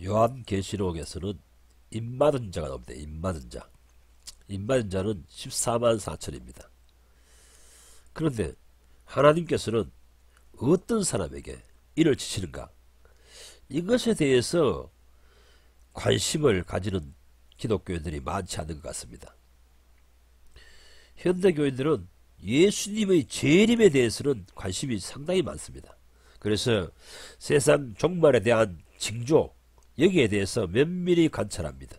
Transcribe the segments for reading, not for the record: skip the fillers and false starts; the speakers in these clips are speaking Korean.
요한계시록에서는 입맞은 자가 나옵니다. 입맞은 자. 입맞은 자는 14만 4천입니다. 그런데 하나님께서는 어떤 사람에게 이를 지시는가? 이것에 대해서 관심을 가지는 기독교인들이 많지 않은 것 같습니다. 현대교인들은 예수님의 재림에 대해서는 관심이 상당히 많습니다. 그래서 세상 종말에 대한 징조, 여기에 대해서 면밀히 관찰합니다.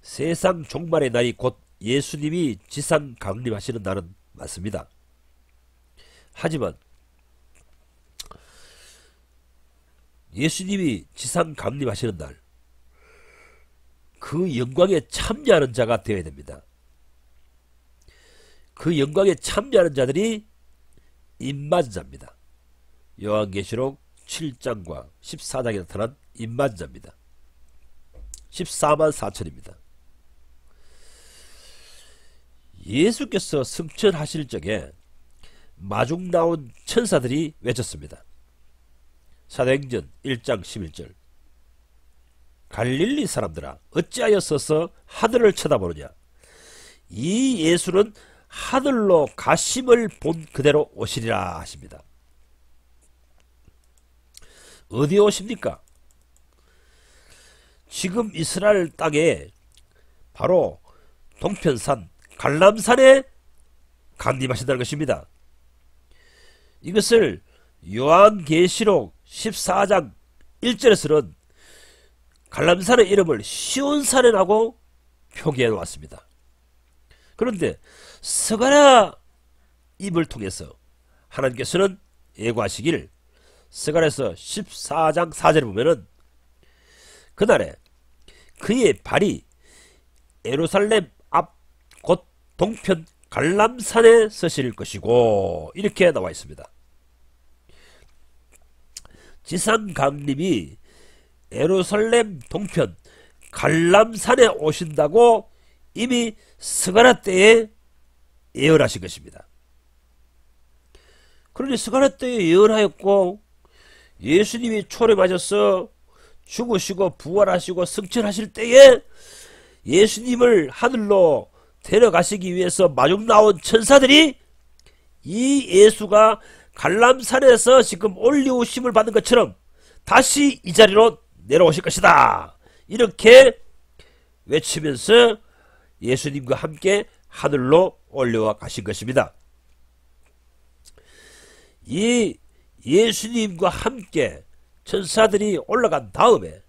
세상 종말의 날이 곧 예수님이 지상 강림하시는 날은 맞습니다. 하지만 예수님이 지상 강림하시는 날, 그 영광에 참여하는 자가 되어야 됩니다. 그 영광에 참여하는 자들이 입맞은 자입니다. 요한계시록 7장과 14장에 나타난 입맞은 자입니다. 14만 4천입니다. 예수께서 승천하실 적에 마중 나온 천사들이 외쳤습니다. 사도행전 1장 11절 갈릴리 사람들아 어찌하여 서서 하늘을 쳐다보느냐. 이 예수는 하늘로 가심을 본 그대로 오시리라 하십니다. 어디에 오십니까? 지금 이스라엘 땅에 바로 동편산 갈람산에 강림하신다는 것입니다. 이것을 요한계시록 14장 1절에서는 갈람산의 이름을 시온산이라고 표기해 놓았습니다. 그런데 스가랴 입을 통해서 하나님께서는 예고하시길 스가랴서 14장 4절에 보면은 그날에 그의 발이 예루살렘 앞 곧 동편 갈람산에 서실 것이고 이렇게 나와 있습니다. 지상 강림이 예루살렘 동편 갈람산에 오신다고 이미 스가랴 때에 예언하신 것입니다. 그러니 스가랴 때에 예언하였고 예수님이 초림하셔서 죽으시고 부활하시고 승천하실 때에 예수님을 하늘로 데려가시기 위해서 마중 나온 천사들이 이 예수가 갈람산에서 지금 올리우심을 받은 것처럼 다시 이 자리로 내려오실 것이다 이렇게 외치면서 예수님과 함께 하늘로 올려와 가신 것입니다. 이 예수님과 함께 천사들이 올라간 다음에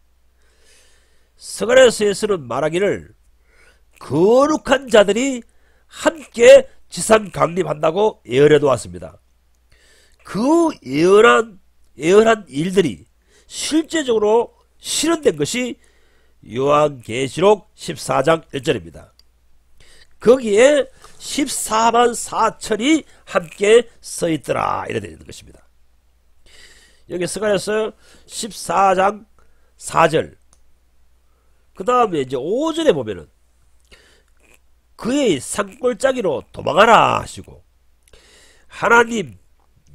스가랴서에서는 말하기를 거룩한 자들이 함께 지상 강림한다고 예언해 놓았습니다. 그 예언한 일들이 실제적으로 실현된 것이 요한계시록 14장 1절입니다. 거기에 14만 4천이 함께 서있더라 이래 되는 것입니다. 여기 스가랴서 14장 4절 그 다음에 이제 5절에 보면은 그의 산골짜기로 도망하라 하시고 하나님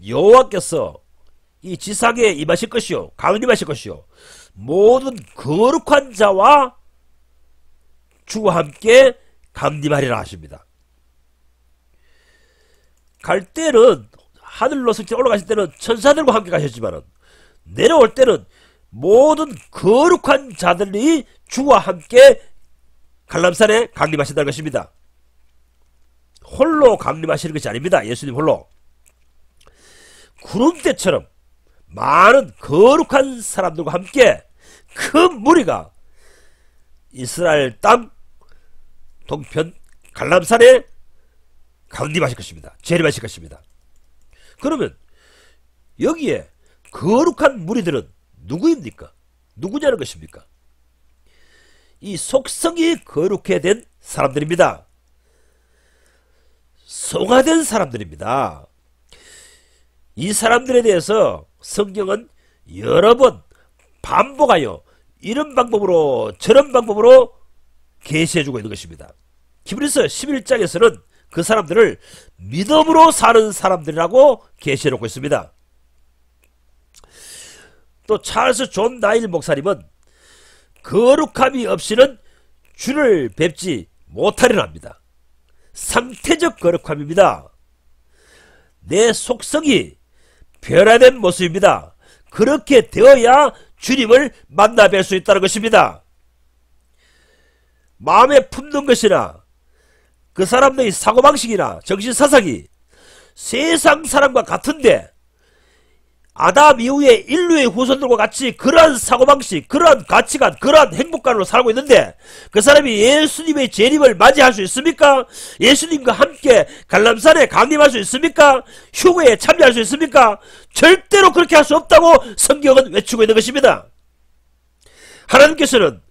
여호와께서 이 지상에 임하실 것이요 강림하실 것이요 모든 거룩한 자와 주와 함께 강림하리라 하십니다. 갈 때는 하늘로 승천 올라가실 때는 천사들과 함께 가셨지만 내려올 때는 모든 거룩한 자들이 주와 함께 갈람산에 강림하신다는 것입니다. 홀로 강림하시는 것이 아닙니다. 예수님 홀로 구름대처럼 많은 거룩한 사람들과 함께 큰 무리가 이스라엘 땅 동편 갈람산에 강림하실 것입니다. 재림하실 것입니다. 그러면 여기에 거룩한 무리들은 누구입니까? 누구냐는 것입니까? 이 속성이 거룩해 된 사람들입니다. 성화된 사람들입니다. 이 사람들에 대해서 성경은 여러 번 반복하여 이런 방법으로 저런 방법으로 계시해주고 있는 것입니다. 히브리서 11장에서는 그 사람들을 믿음으로 사는 사람들이라고 계시해놓고 있습니다. 또 찰스 존 나일 목사님은 거룩함이 없이는 주를 뵙지 못하리라 합니다. 상태적 거룩함입니다. 내 속성이 변화된 모습입니다. 그렇게 되어야 주님을 만나 뵐 수 있다는 것입니다. 마음에 품는 것이나 그 사람들의 사고방식이나 정신사상이 세상 사람과 같은데 아담 이후에 인류의 후손들과 같이 그러한 사고방식, 그러한 가치관, 그러한 행복관으로 살고 있는데 그 사람이 예수님의 재림을 맞이할 수 있습니까? 예수님과 함께 갈람산에 강림할 수 있습니까? 휴거에 참여할 수 있습니까? 절대로 그렇게 할 수 없다고 성경은 외치고 있는 것입니다. 하나님께서는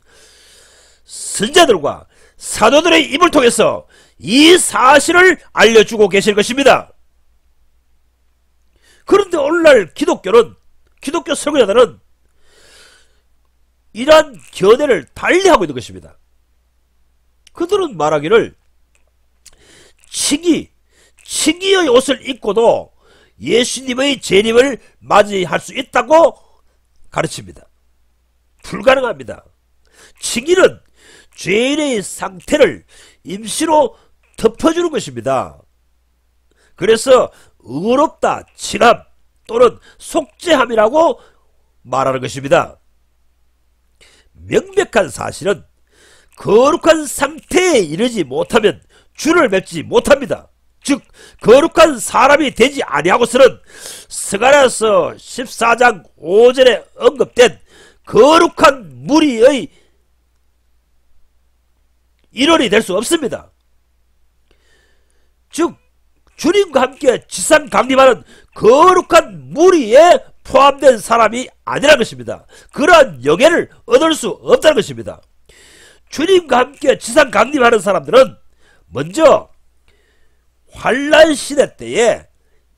선자들과 사도들의 입을 통해서 이 사실을 알려주고 계실 것입니다. 그런데 오늘날 기독교 설교자들은 이러한 견해를 달리하고 있는 것입니다. 그들은 말하기를 칭의의 옷을 입고도 예수님의 재림을 맞이할 수 있다고 가르칩니다. 불가능합니다. 칭의는 죄인의 상태를 임시로 덮어주는 것입니다. 그래서 의롭다, 칭함 또는 속죄함이라고 말하는 것입니다. 명백한 사실은 거룩한 상태에 이르지 못하면 주를 뵙지 못합니다. 즉 거룩한 사람이 되지 아니하고서는 스가랴서 14장 5절에 언급된 거룩한 무리의 일원이 될 수 없습니다. 즉 주님과 함께 지상 강림하는 거룩한 무리에 포함된 사람이 아니라는 것입니다. 그러한 영예를 얻을 수 없다는 것입니다. 주님과 함께 지상 강림하는 사람들은 먼저 환란 시대 때에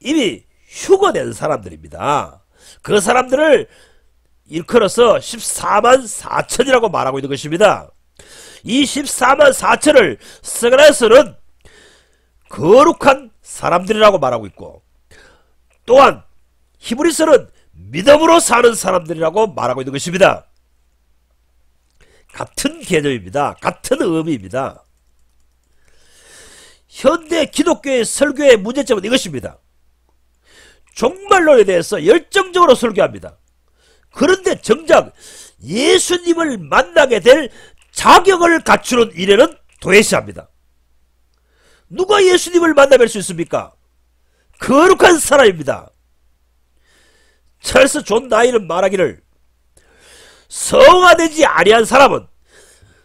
이미 휴거된 사람들입니다. 그 사람들을 일컬어서 14만 4천이라고 말하고 있는 것입니다. 이 14만 4천을 스가랴서는 거룩한 사람들이라고 말하고 있고 또한 히브리서는 믿음으로 사는 사람들이라고 말하고 있는 것입니다. 같은 개념입니다. 같은 의미입니다. 현대 기독교의 설교의 문제점은 이것입니다. 종말론에 대해서 열정적으로 설교합니다. 그런데 정작 예수님을 만나게 될 자격을 갖추는 일에는 도외시합니다. 누가 예수님을 만나 뵐 수 있습니까? 거룩한 사람입니다. 찰스 존 나일은 말하기를 성화되지 아니한 사람은,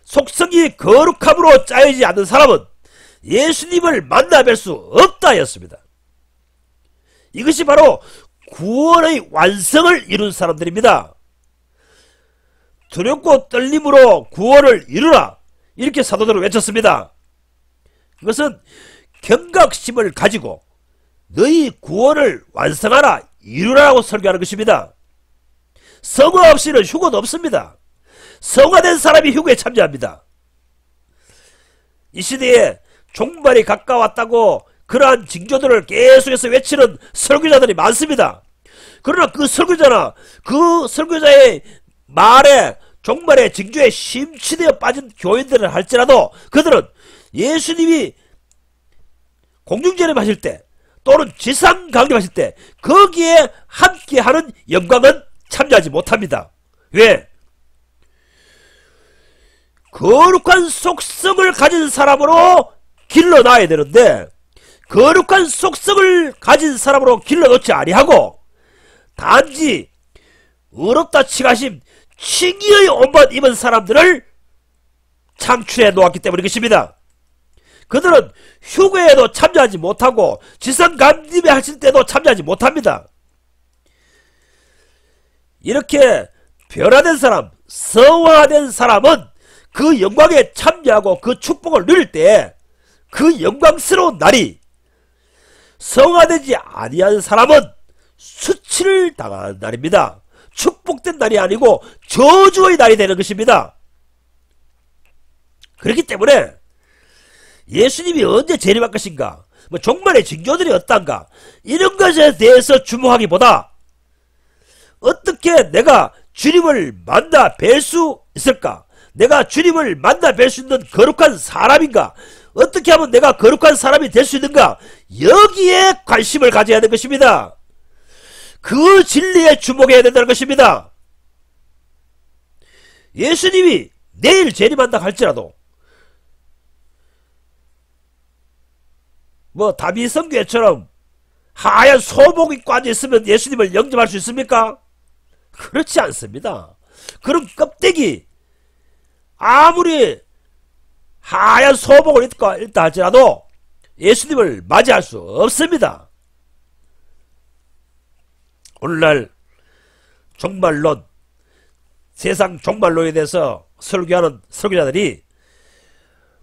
속성이 거룩함으로 짜여지지 않는 사람은 예수님을 만나 뵐 수 없다 하였습니다. 이것이 바로 구원의 완성을 이룬 사람들입니다. 두렵고 떨림으로 구원을 이루라, 이렇게 사도들은 외쳤습니다. 그것은 경각심을 가지고 너희 구원을 완성하라, 이루라고 설교하는 것입니다. 성화 없이는 휴거도 없습니다. 성화된 사람이 휴거에 참여합니다. 이 시대에 종말이 가까웠다고 그러한 징조들을 계속해서 외치는 설교자들이 많습니다. 그러나 그 설교자나 그 설교자의 말에 종말의 징조에 심취되어 빠진 교인들을 할지라도 그들은 예수님이 공중재림하실 때 또는 지상 강림하실 때 거기에 함께하는 영광은 참여하지 못합니다. 왜? 거룩한 속성을 가진 사람으로 길러놔야 되는데 거룩한 속성을 가진 사람으로 길러놓지 아니하고 단지 의롭다 칭하심 칭의의 옷만 입은 사람들을 창출해 놓았기 때문인 것입니다. 그들은 휴거에도 참여하지 못하고 지상 강림에 하실 때도 참여하지 못합니다. 이렇게 변화된 사람, 성화된 사람은 그 영광에 참여하고 그 축복을 누릴 때 그 영광스러운 날이, 성화되지 아니한 사람은 수치를 당하는 날입니다. 축복된 날이 아니고 저주의 날이 되는 것입니다. 그렇기 때문에 예수님이 언제 재림할 것인가, 종말의 징조들이 어떤가, 이런 것에 대해서 주목하기보다 어떻게 내가 주님을 만나 뵐 수 있을까? 내가 주님을 만나 뵐 수 있는 거룩한 사람인가? 어떻게 하면 내가 거룩한 사람이 될 수 있는가? 여기에 관심을 가져야 하는 것입니다. 그 진리에 주목해야 된다는 것입니다. 예수님이 내일 재림한다 할지라도 뭐 다윗 성교회처럼 하얀 소복 입고 앉아있으면 예수님을 영접할 수 있습니까? 그렇지 않습니다. 그런 껍데기 아무리 하얀 소복을 입고 있다 할지라도 예수님을 맞이할 수 없습니다. 오늘날 종말론, 세상 종말론에 대해서 설교하는 설교자들이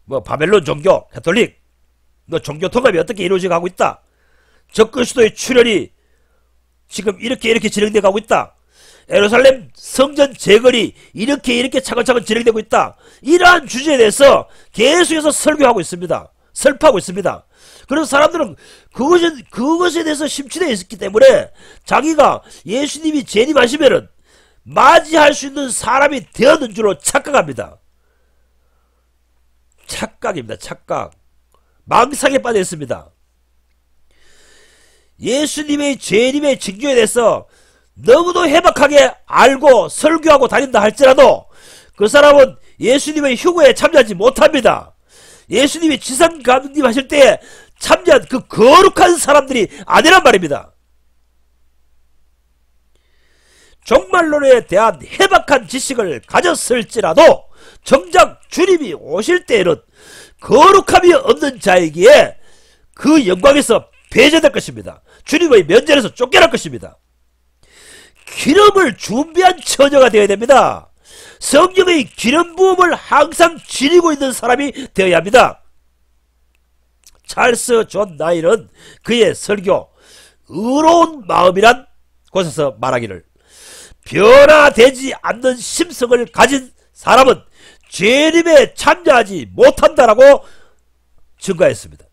뭐 바벨론 종교, 가톨릭, 뭐 종교 통합이 어떻게 이루어져 가고 있다. 적그리스도의 출현이 지금 이렇게 진행되어 가고 있다. 예루살렘 성전 재건이 이렇게 차근차근 진행되고 있다. 이러한 주제에 대해서 계속해서 설교하고 있습니다. 설파하고 있습니다. 그래서 사람들은 그것에 대해서 심취되어 있었기 때문에 자기가 예수님이 재림하시면은 맞이할 수 있는 사람이 되었는 줄로 착각합니다. 착각입니다. 착각. 망상에 빠져 있습니다. 예수님의 재림의 징조에 대해서 너무도 해박하게 알고 설교하고 다닌다 할지라도 그 사람은 예수님의 휴거에 참여하지 못합니다. 예수님이 지상감님 하실 때에 참여한 그 거룩한 사람들이 아니란 말입니다. 종말론에 대한 해박한 지식을 가졌을지라도 정작 주님이 오실 때에는 거룩함이 없는 자에게 그 영광에서 배제될 것입니다. 주님의 면전에서 쫓겨날 것입니다. 기름을 준비한 처녀가 되어야 됩니다. 성령의 기름 부음을 항상 지니고 있는 사람이 되어야 합니다. 찰스 존 나일은 그의 설교 의로운 마음이란 곳에서 말하기를 변화되지 않는 심성을 가진 사람은 재림에 참여하지 못한다라고 증거했습니다.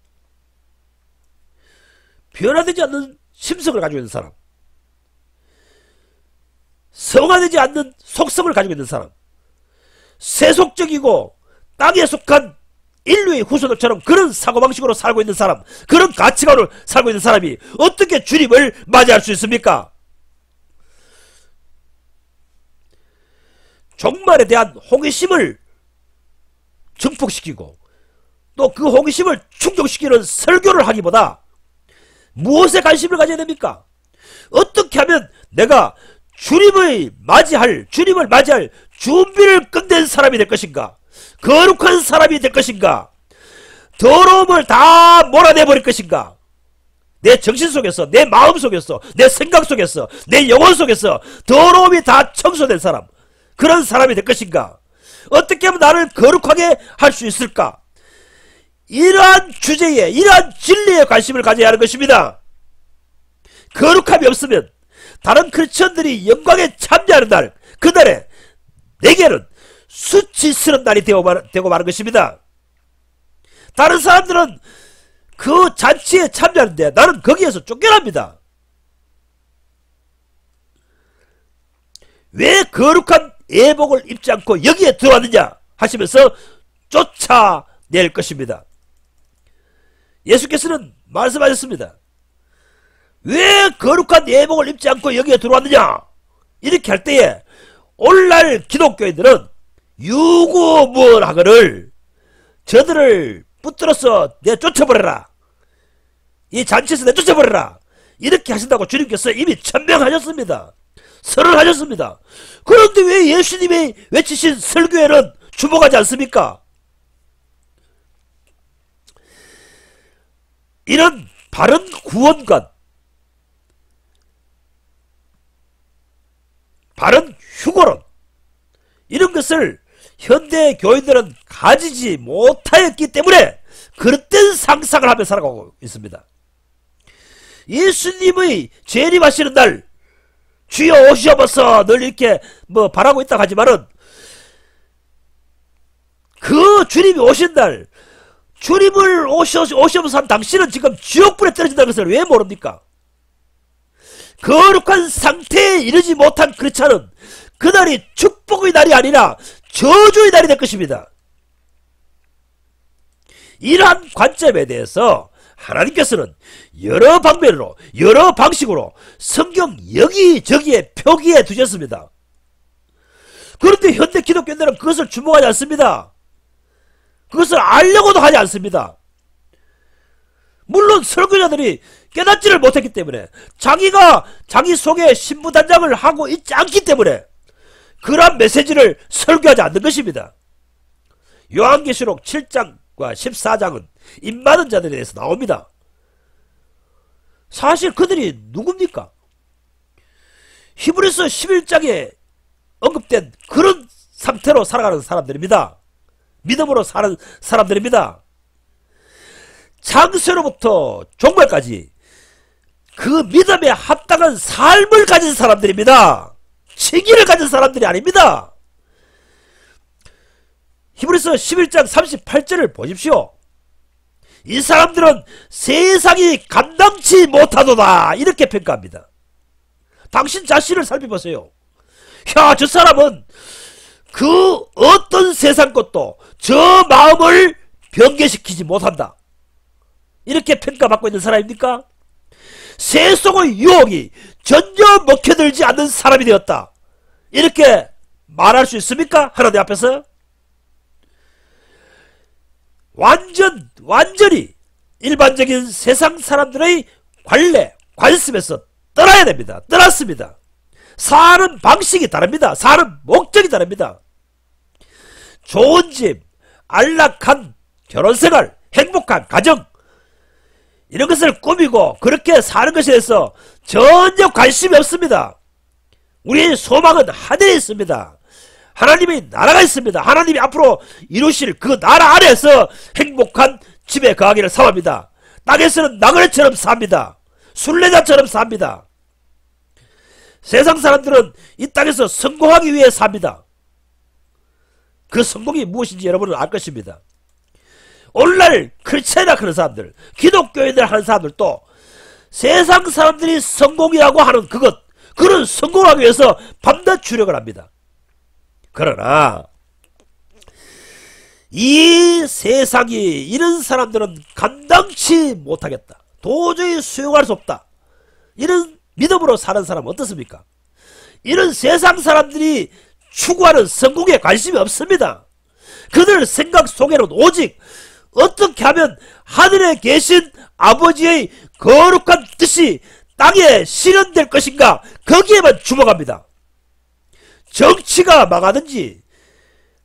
변화되지 않는 심성을 가지고 있는 사람, 성화되지 않는 속성을 가지고 있는 사람, 세속적이고 땅에 속한 인류의 후손들처럼 그런 사고방식으로 살고 있는 사람, 그런 가치관으로 살고 있는 사람이 어떻게 주님을 맞이할 수 있습니까? 종말에 대한 호기심을 증폭시키고 또 그 호기심을 충족시키는 설교를 하기보다 무엇에 관심을 가져야 됩니까? 어떻게 하면 내가 주님을 맞이할 준비를 끝낸 사람이 될 것인가? 거룩한 사람이 될 것인가? 더러움을 다 몰아내버릴 것인가? 내 정신 속에서, 내 마음 속에서, 내 생각 속에서, 내 영혼 속에서 더러움이 다 청소된 사람, 그런 사람이 될 것인가? 어떻게 하면 나를 거룩하게 할 수 있을까? 이러한 주제에, 이러한 진리에 관심을 가져야 하는 것입니다. 거룩함이 없으면 다른 크리스천들이 영광에 참여하는 날, 그날에 내게는 수치스러운 날이 되고 마는 것입니다. 다른 사람들은 그 잔치에 참여하는데 나는 거기에서 쫓겨납니다. 왜 거룩한 예복을 입지 않고 여기에 들어왔느냐 하시면서 쫓아낼 것입니다. 예수께서는 말씀하셨습니다. 왜 거룩한 예복을 입지 않고 여기에 들어왔느냐? 이렇게 할 때에 오늘날 기독교인들은 유구무원하거늘 저들을 붙들어서 내쫓아버려라, 이 잔치에서 내쫓아버려라, 이렇게 하신다고 주님께서 이미 천명하셨습니다. 선언하셨습니다. 그런데 왜 예수님이 외치신 설교에는 주목하지 않습니까? 이런 바른 구원관, 바른 휴거론, 이런 것을 현대 교인들은 가지지 못하였기 때문에 그릇된 상상을 하며 살아가고 있습니다. 예수님의 재림하시는 날 주여 오시옵소서 늘 이렇게 뭐 바라고 있다고 하지만은 그 주님이 오신 날, 주님을 오시옵소서 한 당신은 지금 지옥불에 떨어진다는 것을 왜 모릅니까? 거룩한 상태에 이르지 못한 크리스찬은 그날이 축복의 날이 아니라 저주의 날이 될 것입니다. 이러한 관점에 대해서 하나님께서는 여러 방면으로 여러 방식으로 성경 여기저기에 표기해 두셨습니다. 그런데 현대 기독교인들은 그것을 주목하지 않습니다. 그것을 알려고도 하지 않습니다. 물론 설교자들이 깨닫지를 못했기 때문에 자기가 자기 속에 신부단장을 하고 있지 않기 때문에 그러한 메시지를 설교하지 않는 것입니다. 요한계시록 7장과 14장은 입 많은 자들에 대해서 나옵니다. 사실 그들이 누굽니까? 히브리서 11장에 언급된 그런 상태로 살아가는 사람들입니다. 믿음으로 사는 사람들입니다. 창세로부터 종말까지 그 믿음에 합당한 삶을 가진 사람들입니다. 칭의를 가진 사람들이 아닙니다. 히브리서 11장 38절을 보십시오. 이 사람들은 세상이 감당치 못하도다 이렇게 평가합니다. 당신 자신을 살펴보세요. 야, 저 사람은 그 어떤 세상 것도 저 마음을 변개시키지 못한다 이렇게 평가받고 있는 사람입니까? 세속의 유혹이 전혀 먹혀들지 않는 사람이 되었다 이렇게 말할 수 있습니까? 하나님 앞에서? 완전히 일반적인 세상 사람들의 관습에서 떠나야 됩니다. 떠났습니다. 사는 방식이 다릅니다. 사는 목적이 다릅니다. 좋은 집, 안락한 결혼생활, 행복한 가정 이런 것을 꾸미고 그렇게 사는 것에 대해서 전혀 관심이 없습니다. 우리의 소망은 하늘에 있습니다. 하나님의 나라가 있습니다. 하나님이 앞으로 이루실 그 나라 안에서 행복한 집에 거하기를 사모합니다. 땅에서는 나그네처럼 삽니다. 순례자처럼 삽니다. 세상 사람들은 이 땅에서 성공하기 위해 삽니다. 그 성공이 무엇인지 여러분은 알 것입니다. 오늘날 크리스천이라 하는 사람들, 기독교인들 하는 사람들도 세상 사람들이 성공이라고 하는 그런 성공을 하기 위해서 밤낮 주력을 합니다. 그러나 이 세상이 이런 사람들은 감당치 못하겠다. 도저히 수용할 수 없다. 이런 믿음으로 사는 사람은 어떻습니까? 이런 세상 사람들이 추구하는 성공에 관심이 없습니다. 그들 생각 속에는 오직 어떻게 하면 하늘에 계신 아버지의 거룩한 뜻이 땅에 실현될 것인가 거기에만 주목합니다. 정치가 망하든지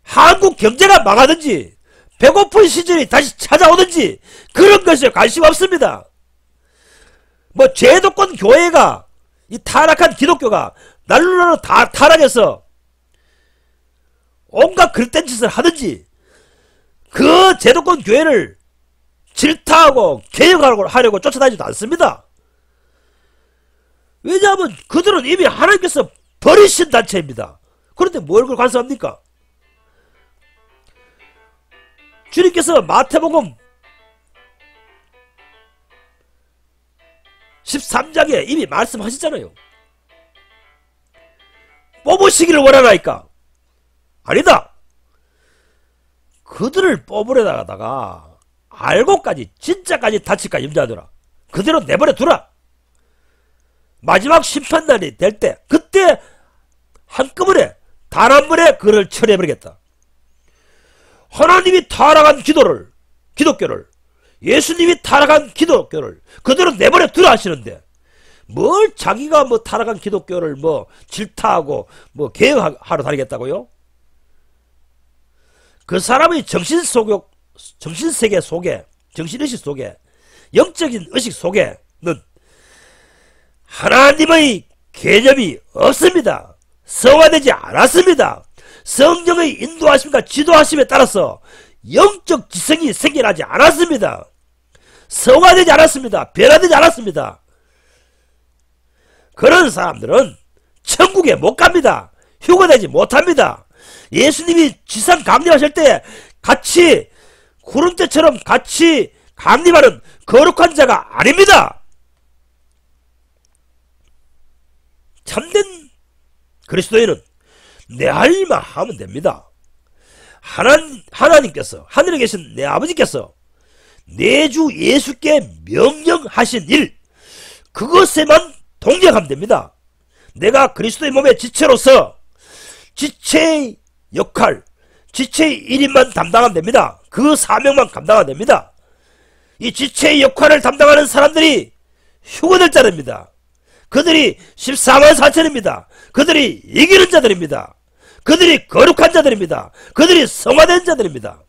한국 경제가 망하든지 배고픈 시절이 다시 찾아오든지 그런 것에 관심 없습니다. 뭐 제도권 교회가 이 타락한 기독교가 날로 다 타락해서 온갖 그릇된 짓을 하든지 그 제도권 교회를 질타하고 개혁하려고 쫓아다니지도 않습니다. 왜냐하면 그들은 이미 하나님께서 버리신 단체입니다. 그런데 뭘 그걸 관심합니까? 주님께서 마태복음 13장에 이미 말씀하셨잖아요. 뽑으시기를 원하나이까? 아니다. 그들을 뽑으려다가 알고까지 진짜까지 다칠까 염려하더라. 그대로 내버려 두라. 마지막 심판날이 될 때 그때 한꺼번에 단 한 번에 그를 처리해버리겠다. 하나님이 타락한 기독교를 예수님이 타락한 기독교를 그대로 내버려 두라 하시는데 뭘 자기가 뭐 타락한 기독교를 뭐 질타하고 뭐 개혁하러 다니겠다고요? 그 사람의 정신세계 속에 정신의식 속에 영적인 의식 속에는 하나님의 개념이 없습니다. 성화되지 않았습니다. 성령의 인도하심과 지도하심에 따라서 영적 지성이 생겨나지 않았습니다. 성화되지 않았습니다. 변화되지 않았습니다. 그런 사람들은 천국에 못 갑니다. 휴거되지 못합니다. 예수님이 지상 강림하실 때 같이 구름대처럼 같이 강림하는 거룩한 자가 아닙니다. 참된 그리스도인은 내 할 일만 하면 됩니다. 하나님께서, 하늘에 계신 내 아버지께서 내 주 예수께 명령하신 일, 그것에만 동력하면 됩니다. 내가 그리스도의 몸의 지체로서 지체의 역할, 지체의 일임만 담당하면 됩니다. 그 사명만 감당하면 됩니다. 이 지체의 역할을 담당하는 사람들이 휴거될 자들입니다. 그들이 14만 4천입니다. 그들이 이기는 자들입니다. 그들이 거룩한 자들입니다. 그들이 성화된 자들입니다.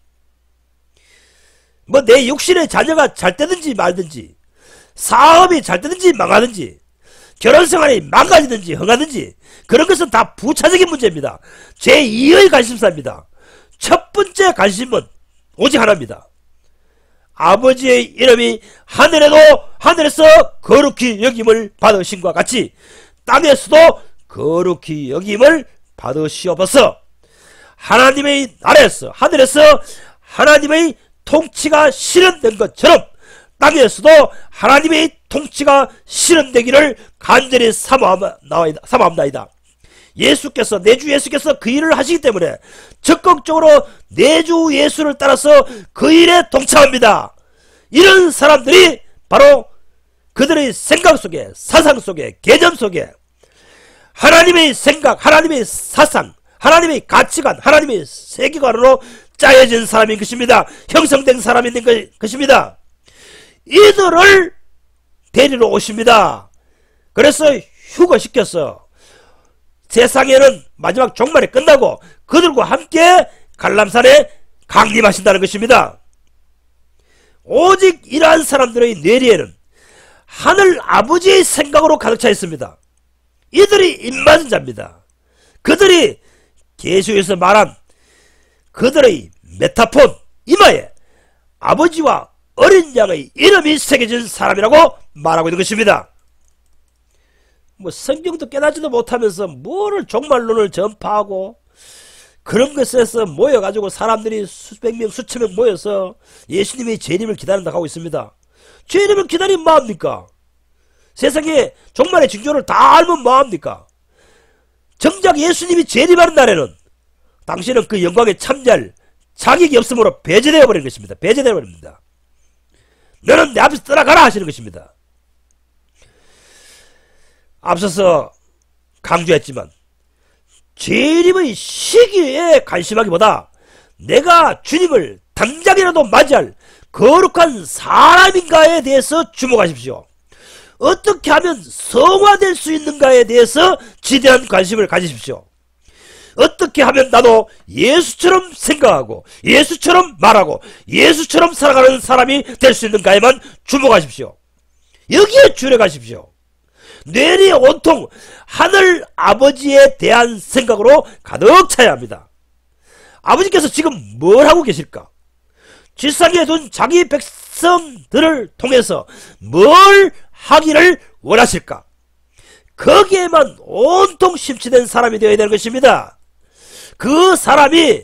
뭐 내 육신의 자녀가 잘 되든지 말든지, 사업이 잘 되든지 망하든지, 결혼생활이 망가지든지 흥하든지, 그런 것은 다 부차적인 문제입니다. 제2의 관심사입니다. 첫 번째 관심은 오직 하나입니다. 아버지의 이름이 하늘에서 거룩히 여김을 받으신과 같이 땅에서도 거룩히 여김을 받으시옵소서. 하나님의 나라에서, 하늘에서 하나님의 통치가 실현된 것처럼 땅에서도 하나님의 통치가 실현되기를 간절히 사모합나이다. 예수께서, 내 주 예수께서 그 일을 하시기 때문에 적극적으로 내 주 예수를 따라서 그 일에 동참합니다. 이런 사람들이 바로 그들의 생각 속에, 사상 속에, 개념 속에 하나님의 생각, 하나님의 사상, 하나님의 가치관, 하나님의 세계관으로 짜여진 사람인 것입니다. 형성된 사람인 것입니다. 이들을 데리러 오십니다. 그래서 휴거시켜서 세상에는 마지막 종말이 끝나고 그들과 함께 갈람산에 강림하신다는 것입니다. 오직 이러한 사람들의 뇌리에는 하늘 아버지의 생각으로 가득 차 있습니다. 이들이 입맞은 자입니다. 그들이 계시에서 말한 그들의 메타폰, 이마에 아버지와 어린 양의 이름이 새겨진 사람이라고 말하고 있는 것입니다. 뭐 성경도 깨닫지도 못하면서 뭐를 종말론을 전파하고 그런 것에서 모여가지고 사람들이 수백 명, 수천 명 모여서 예수님의 재림을 기다린다고 하고 있습니다. 재림을 기다리면 뭐합니까? 세상에 종말의 징조를 다 알면 뭐합니까? 정작 예수님이 재림하는 날에는 당신은 그 영광에 참여할 자격이 없으므로 배제되어 버리는 것입니다. 배제되어 버립니다. 너는 내 앞에서 떠나가라 하시는 것입니다. 앞서서 강조했지만 재림의 시기에 관심하기보다 내가 주님을 당장이라도 맞이할 거룩한 사람인가에 대해서 주목하십시오. 어떻게 하면 성화될 수 있는가에 대해서 지대한 관심을 가지십시오. 어떻게 하면 나도 예수처럼 생각하고 예수처럼 말하고 예수처럼 살아가는 사람이 될 수 있는가에만 주목하십시오. 여기에 주력하십시오. 뇌리에 온통 하늘 아버지에 대한 생각으로 가득 차야 합니다. 아버지께서 지금 뭘 하고 계실까? 지상에 둔 자기 백성들을 통해서 뭘 하기를 원하실까? 거기에만 온통 심취된 사람이 되어야 되는 것입니다. 그 사람이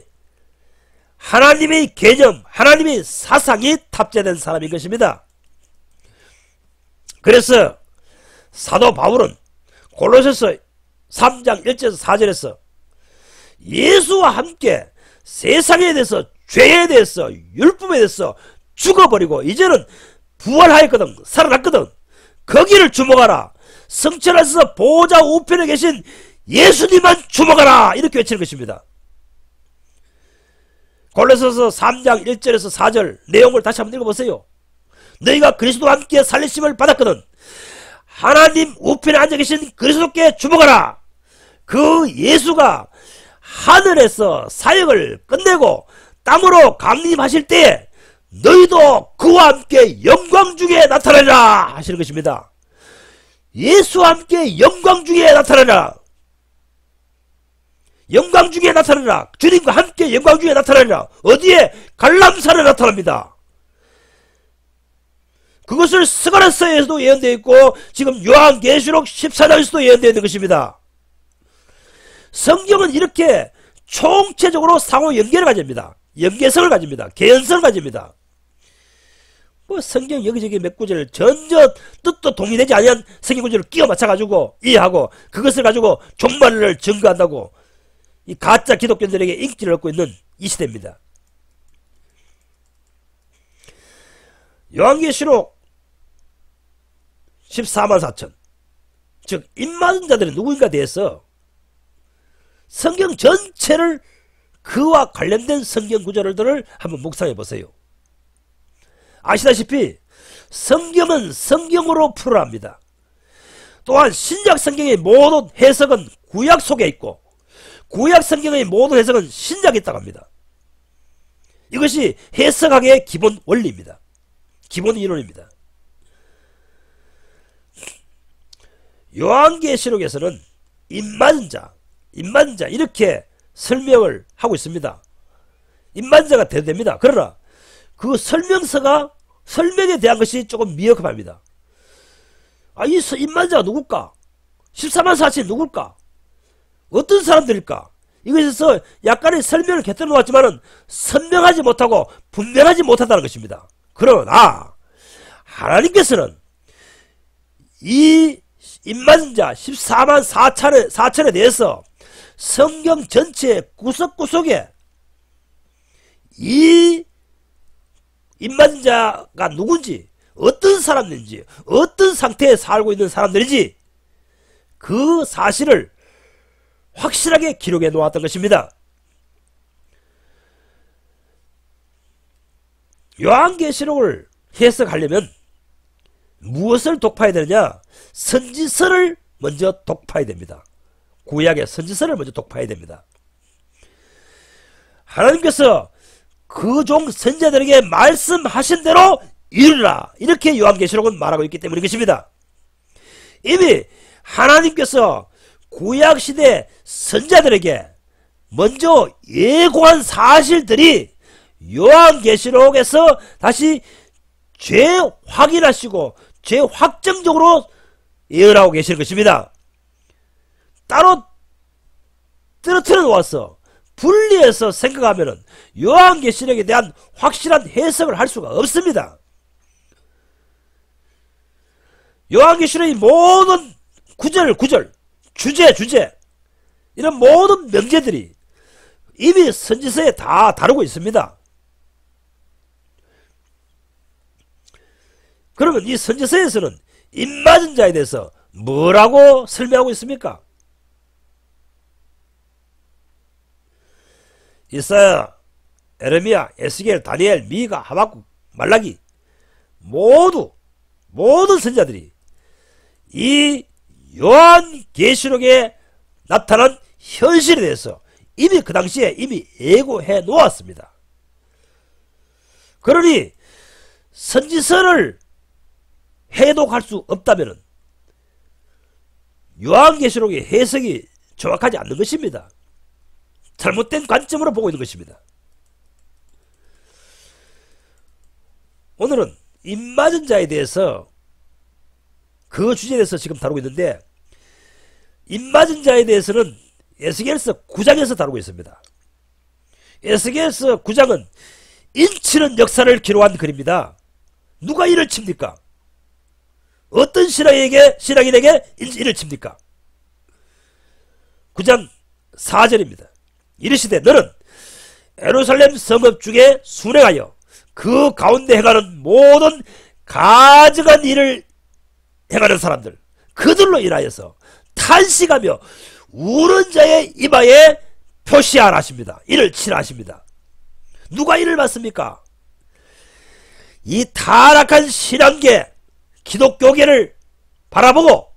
하나님의 개념, 하나님의 사상이 탑재된 사람인 것입니다. 그래서 사도 바울은 골로새서 3장 1절에서 4절에서 예수와 함께 세상에 대해서, 죄에 대해서, 율법에 대해서 죽어버리고 이제는 부활하였거든, 살아났거든, 거기를 주목하라. 성천에서 보호자 우편에 계신 예수님만 주목하라, 이렇게 외치는 것입니다. 골로새서 3장 1절에서 4절 내용을 다시 한번 읽어보세요. 너희가 그리스도와 함께 살리심을 받았거든 하나님 우편에 앉아 계신 그리스도께 주목하라. 그 예수가 하늘에서 사역을 끝내고 땅으로 강림하실 때에 너희도 그와 함께 영광 중에 나타나라 하시는 것입니다. 예수와 함께 영광 중에 나타나라. 영광 중에 나타나라. 주님과 함께 영광 중에 나타나라. 어디에? 갈람산에 나타납니다. 그것을 스가랴서에서도 예언되어 있고 지금 요한계시록 14장에서도 예언되어 있는 것입니다. 성경은 이렇게 총체적으로 상호 연계를 가집니다. 연계성을 가집니다. 개연성을 가집니다. 뭐 성경 여기저기 몇 구절을 전혀 뜻도 동의되지 않은 성경 구절을 끼워 맞춰가지고 이해하고 그것을 가지고 종말을 증거한다고 이 가짜 기독교인들에게 인기를 얻고 있는 이 시대입니다. 요한계시록 14만 4천 즉 입맞은 자들이 누구인가 대해서 성경 전체를 그와 관련된 성경 구절들을 한번 묵상해 보세요. 아시다시피 성경은 성경으로 풀어납니다. 또한 신약 성경의 모든 해석은 구약 속에 있고 구약 성경의 모든 해석은 신약에 있다고 합니다. 이것이 해석학의 기본 원리입니다. 기본 이론입니다. 요한계시록에서는 입맞은 자 이렇게 설명을 하고 있습니다. 입맞은 자가 대됩니다. 그러나 그 설명서가 설명에 대한 것이 조금 미흡합니다. 이 입맞은 자가 누굴까? 14만 4천이 누굴까? 어떤 사람들일까? 이것에서 약간의 설명을 곁들여 놓았지만 선명하지 못하고 분명하지 못하다는 것입니다. 그러나 하나님께서는 이 입맞은 자 14만 4천에 대해서 성경 전체 구석구석에 이 입맞은 자가 누군지 어떤 사람인지 어떤 상태에 살고 있는 사람들인지 그 사실을 확실하게 기록해 놓았던 것입니다. 요한계시록을 해석하려면 무엇을 독파해야 되느냐? 선지서를 먼저 독파해야 됩니다. 구약의 선지서를 먼저 독파해야 됩니다. 하나님께서 그 종 선지자들에게 말씀하신 대로 이루라 이렇게 요한계시록은 말하고 있기 때문인 것입니다. 이미 하나님께서 구약시대 선지자들에게 먼저 예고한 사실들이 요한계시록에서 다시 재확인하시고 재확정적으로 예언하고 계시는 것입니다. 따로 떨어뜨려 놓아서 분리해서 생각하면 요한계시록에 대한 확실한 해석을 할 수가 없습니다. 요한계시록의 모든 구절, 주제 이런 모든 명제들이 이미 선지서에 다 다루고 있습니다. 그러면 이 선지서에서는 입맞은 자에 대해서 뭐라고 설명하고 있습니까? 이사야, 에레미야, 에스겔, 다니엘, 미가, 하박국, 말라기 모든 선지자들이 이 요한계시록에 나타난 현실에 대해서 이미 그 당시에 이미 예고해 놓았습니다. 그러니 선지서를 해독할 수 없다면 요한계시록의 해석이 정확하지 않는 것입니다. 잘못된 관점으로 보고 있는 것입니다. 오늘은 입맞은 자에 대해서 그 주제에 대해서 지금 다루고 있는데 입맞은 자에 대해서는 에스겔서 9장에서 다루고 있습니다. 에스겔서 9장은 인치는 역사를 기록한 글입니다. 누가 이를 칩니까? 어떤 신앙인에게 이를 칩니까? 9장 4절입니다. 이르시되 너는 예루살렘 성읍 중에 순행하여 그 가운데 행하는 모든 가증한 일을 행하는 사람들 그들로 인하여서 탄식하며 우는 자의 이마에 표시하라 하십니다. 이를 치라 하십니다. 누가 이를 받습니까? 이 타락한 신앙계 기독교계를 바라보고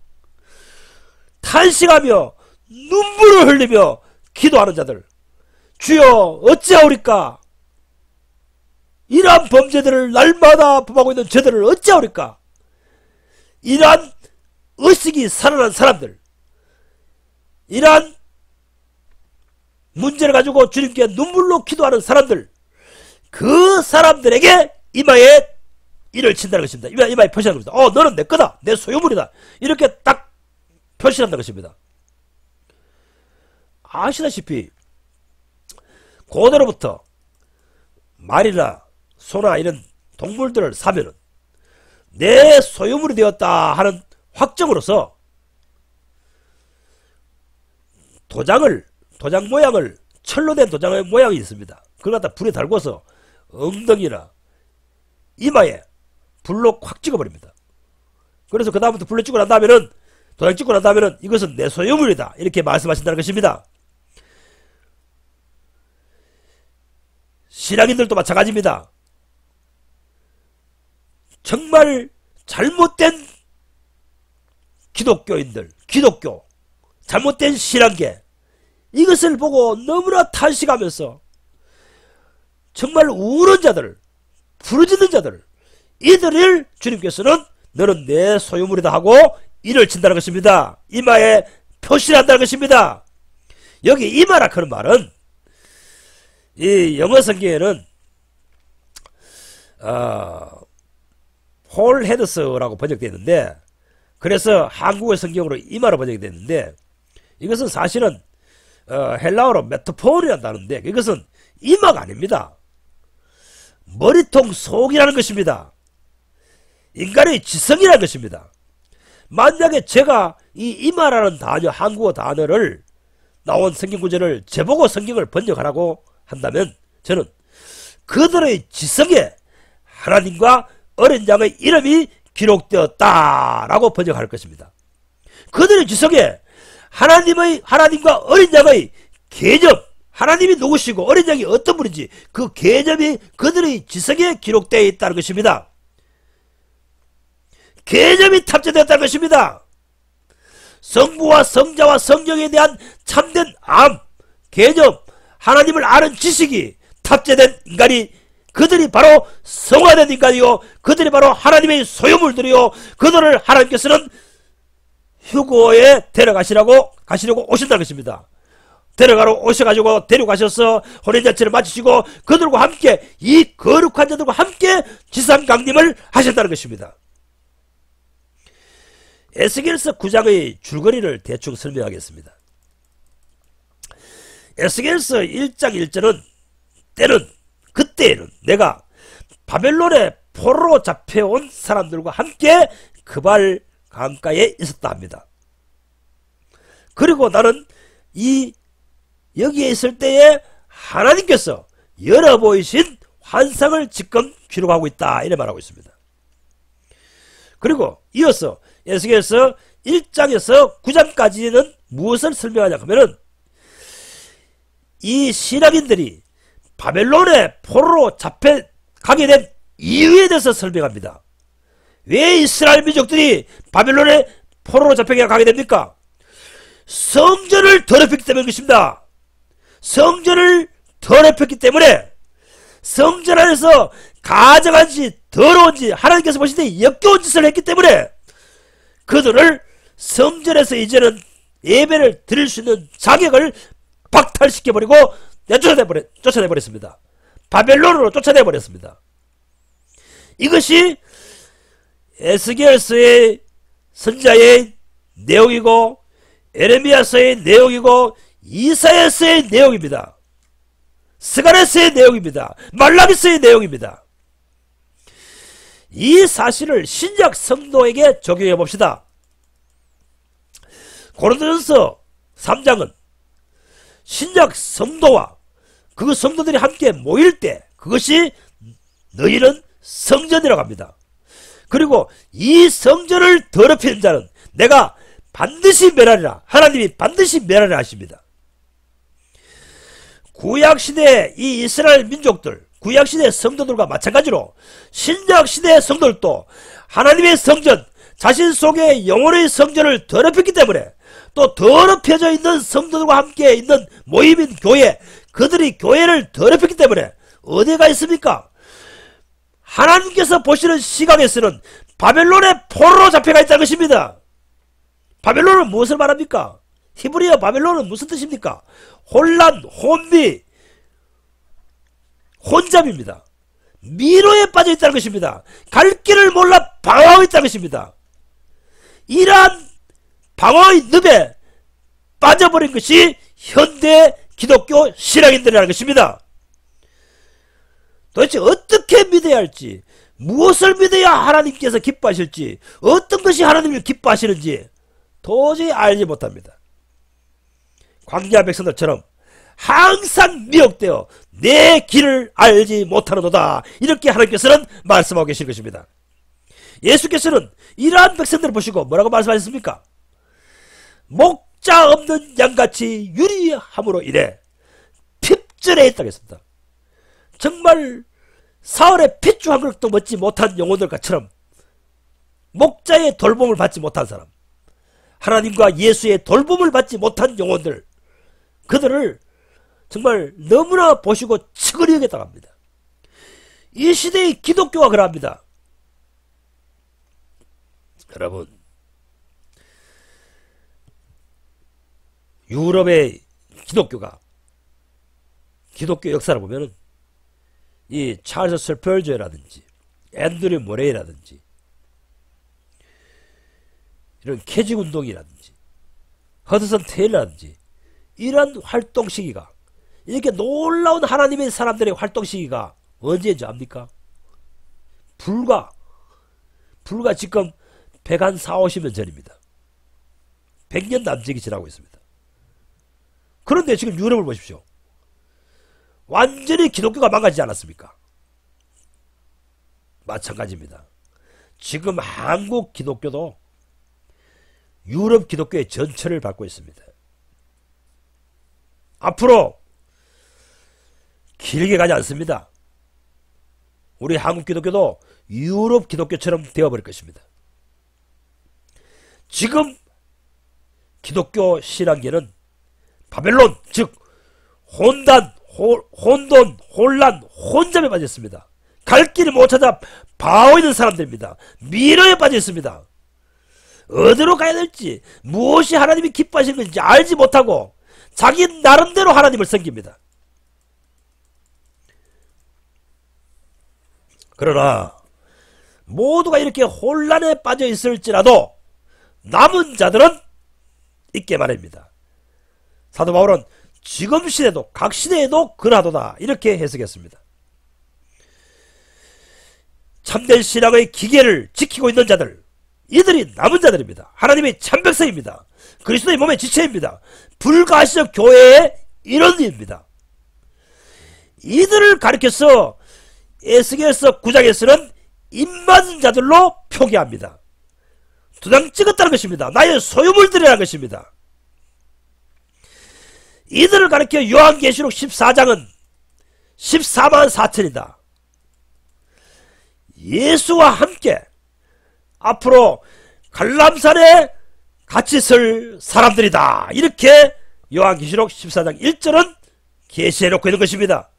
탄식하며 눈물을 흘리며 기도하는 자들 주여 어찌하오리까? 이러한 범죄들을 날마다 범하고 있는 저들을 어찌하오리까? 이러한 의식이 살아난 사람들 이러한 문제를 가지고 주님께 눈물로 기도하는 사람들 그 사람들에게 이마에 이를 친다는 것입니다. 이마에 표시하는 것입니다. 너는 내 거다. 내 소유물이다. 이렇게 딱 표시한다는 것입니다. 아시다시피 고대로부터 말이나 소나 이런 동물들을 사면은 내 소유물이 되었다 하는 확정으로서 도장 모양을 철로 된 도장의 모양이 있습니다. 그걸 갖다 불에 달궈서 엉덩이나 이마에 불로 확 찍어버립니다. 그래서 그 다음부터 불로 찍고 난 다음에는 도장 찍고 난 다음에는 이것은 내 소유물이다 이렇게 말씀하신다는 것입니다. 신앙인들도 마찬가지입니다. 정말 잘못된 기독교인들, 기독교, 잘못된 신앙계 이것을 보고 너무나 탄식하면서 정말 우는 자들, 부르짖는 자들 이들을 주님께서는 너는 내 소유물이다 하고 이를 친다는 것입니다. 이마에 표시를 한다는 것입니다. 여기 이마라 하는 말은 이 영어 성경에는 홀 헤드스라고 번역되어 있는데 그래서 한국어 성경으로 이마로 번역이 됐는데 이것은 사실은 헬라어로 메타포리라는데 이것은 이마가 아닙니다. 머리통 속이라는 것입니다. 인간의 지성이라는 것입니다. 만약에 제가 이 이마라는 단어, 한국어 단어를 나온 성경 구절을 제보고 성경을 번역하라고 한다면 저는 그들의 지성에 하나님과 어린 양의 이름이 기록되었다라고 번역할 것입니다. 그들의 지성에 하나님과 어린 양의 개념, 하나님이 누구시고 어린 양이 어떤 분인지 그 개념이 그들의 지성에 기록되어 있다는 것입니다. 개념이 탑재되었다는 것입니다. 성부와 성자와 성령에 대한 참된 개념, 하나님을 아는 지식이 탑재된 인간이 그들이 바로 성화된 인간이요 그들이 바로 하나님의 소유물들이요 그들을 하나님께서는 휴거에 데려가시려고 오신다는 것입니다. 오셔가지고 데려가셔서 혼인잔치를 마치시고 그들과 함께 이 거룩한 자들과 함께 지상강림을 하신다는 것입니다. 에스겔서 9장의 줄거리를 대충 설명하겠습니다. 에스겔서 1장 1절은 그때에는 내가 바벨론의 포로로 잡혀온 사람들과 함께 그발 강가에 있었다 합니다. 그리고 나는 여기에 있을 때에 하나님께서 열어 보이신 환상을 지금 기록하고 있다 이래 말하고 있습니다. 그리고 이어서 에스겔서 1장에서 9장까지는 무엇을 설명하냐 하면은 이 신앙인들이 바벨론의 포로로 잡혀가게 된 이유에 대해서 설명합니다. 왜 이스라엘 민족들이 바벨론의 포로로 잡혀가게 됩니까? 성전을 더럽혔기 때문인 것입니다. 성전을 더럽혔기 때문에 성전 안에서 가증한지 더러운지 하나님께서 보실 때 역겨운 짓을 했기 때문에 그들을 성전에서 이제는 예배를 드릴 수 있는 자격을 박탈시켜버리고 쫓아내버렸습니다. 바벨론으로 쫓아내버렸습니다. 이것이 에스겔서의 선자의 내용이고 에레미야서의 내용이고 이사야서의 내용입니다. 스가랴서의 내용입니다. 말라기서의 내용입니다. 이 사실을 신약 성도에게 적용해 봅시다. 고린도전서 3장은 신약 성도와 그 성도들이 함께 모일 때 그것이 너희는 성전이라고 합니다. 그리고 이 성전을 더럽히는 자는 내가 반드시 멸하리라. 하나님이 반드시 멸하리라 하십니다. 구약시대의 이 이스라엘 민족들, 구약시대 성도들과 마찬가지로 신약시대의 성도들도 하나님의 성전, 자신 속에 영혼의 성전을 더럽혔기 때문에 또 더럽혀져 있는 성도들과 함께 있는 모임인 교회, 그들이 교회를 더럽혔기 때문에 어디가 있습니까? 하나님께서 보시는 시각에서는 바벨론의 포로로 잡혀가 있다는 것입니다. 바벨론은 무엇을 말합니까? 히브리어 바벨론은 무슨 뜻입니까? 혼란, 혼미, 혼잡입니다. 미로에 빠져 있다는 것입니다. 갈 길을 몰라 방황하고 있다는 것입니다. 이러한 방황의 늪에 빠져버린 것이 현대 기독교 신앙인들이라는 것입니다. 도대체 어떻게 믿어야 할지, 무엇을 믿어야 하나님께서 기뻐하실지, 어떤 것이 하나님을 기뻐하시는지 도저히 알지 못합니다. 광야 백성들처럼 항상 미혹되어 내 길을 알지 못하는도다, 이렇게 하나님께서는 말씀하고 계신 것입니다. 예수께서는 이러한 백성들을 보시고 뭐라고 말씀하셨습니까? 목자 없는 양같이 유리함으로 인해 핍절해 있다고 했습니다. 정말 사흘에 핏줄 한 그릇도 먹지 못한 영혼들과처럼 목자의 돌봄을 받지 못한 사람, 하나님과 예수의 돌봄을 받지 못한 영혼들, 그들을 정말 너무나 보시고 측은히 여겼다고 합니다. 이 시대의 기독교가 그러합니다. 여러분, 유럽의 기독교 역사를 보면은 이 찰스 스펄저라든지 앤드류 모레이라든지 이런 캐직 운동이라든지 허드슨 테일러라든지 이런 활동 시기가, 이렇게 놀라운 하나님의 사람들의 활동 시기가 언제인지 압니까? 불과 지금 140-150년 전입니다. 100년 남짓이 지나고 있습니다. 그런데 지금 유럽을 보십시오. 완전히 기독교가 망가지지 않았습니까? 마찬가지입니다. 지금 한국 기독교도 유럽 기독교의 전철을 밟고 있습니다. 앞으로 길게 가지 않습니다. 우리 한국 기독교도 유럽 기독교처럼 되어버릴 것입니다. 지금 기독교 신앙계는 바벨론, 즉 혼돈, 혼란, 혼잡에 빠졌습니다. 갈 길을 못 찾아 바오 있는 사람들입니다. 미로에 빠져 있습니다. 어디로 가야 될지, 무엇이 하나님이 기뻐하시는 건지 알지 못하고 자기 나름대로 하나님을 섬깁니다. 그러나 모두가 이렇게 혼란에 빠져 있을지라도 남은 자들은 있게 말입니다. 사도 바울은 지금 시대도 각 시대에도 그러하도다, 이렇게 해석했습니다. 참된 신앙의 기계를 지키고 있는 자들, 이들이 남은 자들입니다. 하나님의 참백성입니다. 그리스도의 몸의 지체입니다. 불가시적 교회의 일원입니다. 이들을 가리켜서 에스겔서 9장에서는 입맞은 자들로 표기합니다. 두장 찍었다는 것입니다. 나의 소유물들이라는 것입니다. 이들을 가리켜 요한계시록 14장은 14만 4천이다. 예수와 함께 앞으로 갈람산에 같이 설 사람들이다, 이렇게 요한계시록 14장 1절은 계시해놓고 있는 것입니다.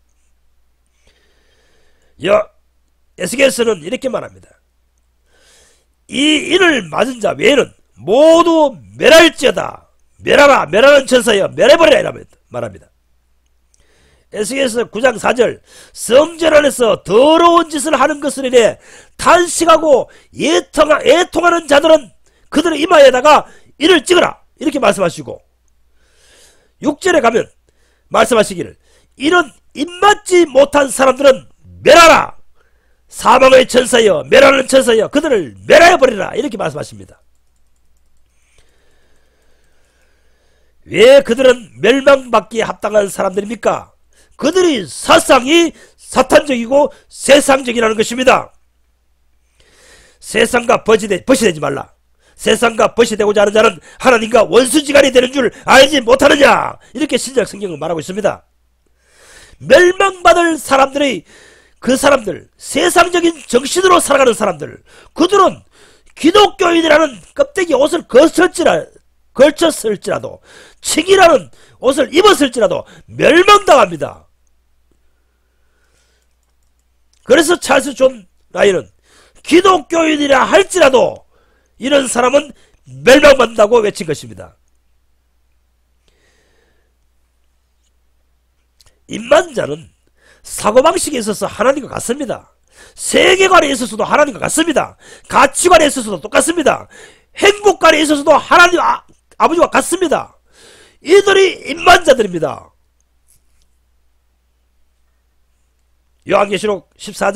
에스겔서는 이렇게 말합니다. 이 인을 맞은 자 외에는 모두 멸할지어다. 멸하라, 멸하는 천사여 멸해버리라, 이라고 말합니다. 에스겔서 9장 4절, 성전 안에서 더러운 짓을 하는 것을 인해 탄식하고 애통하는 자들은 그들의 이마에다가 이를 찍어라, 이렇게 말씀하시고, 6절에 가면 말씀하시기를 이런 입맞지 못한 사람들은 멸하라, 사망의 천사여 멸하는 천사여 그들을 멸하여버리라, 이렇게 말씀하십니다. 왜 그들은 멸망받기에 합당한 사람들입니까? 그들이 사상이 사탄적이고 세상적이라는 것입니다. 세상과 벗이되지 말라. 세상과 벗이되고자 하는 자는 하나님과 원수지간이 되는 줄 알지 못하느냐, 이렇게 신약 성경은 말하고 있습니다. 멸망받을 사람들의 그 사람들, 세상적인 정신으로 살아가는 사람들, 그들은 기독교인이라는 껍데기 옷을 걸쳤을지라도, 칭이라는 옷을 입었을지라도 멸망당합니다. 그래서 찰스 존 라이언은 기독교인이라 할지라도 이런 사람은 멸망받는다고 외친 것입니다. 입만자는 사고방식에 있어서 하나님과 같습니다. 세계관에 있어서도 하나님과 같습니다. 가치관에 있어서도 똑같습니다. 행복관에 있어서도 하나님 아버지와 같습니다. 이들이 입만자들입니다. 요한계시록 14장